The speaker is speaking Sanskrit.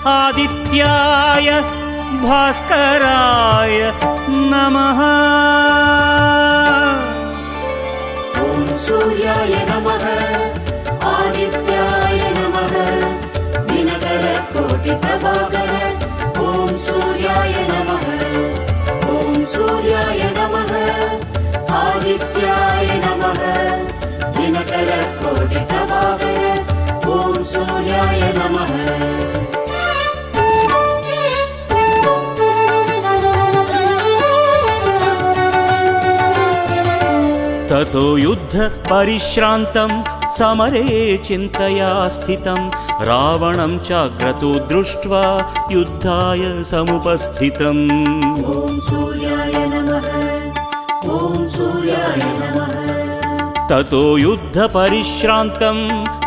आदित्याय भास्कराय नमः। ॐ सूर्याय नमः आदित्याय नमः दिनकर कोटि प्रभाकर। ॐ सूर्याय नमः ॐ सूर्याय नमः आदित्याय नमः दिनकर कोटि प्रभाकर। ॐ सूर्याय नमः। ततो युद्ध परिश्रान्तं समरे चिन्तया स्थितं रावणं चाक्रतो दृष्ट्वा युद्धाय समुपस्थितम्। ॐ सूर्याय नमः ॐ सूर्याय नमः। ततो युद्ध परिश्रान्तं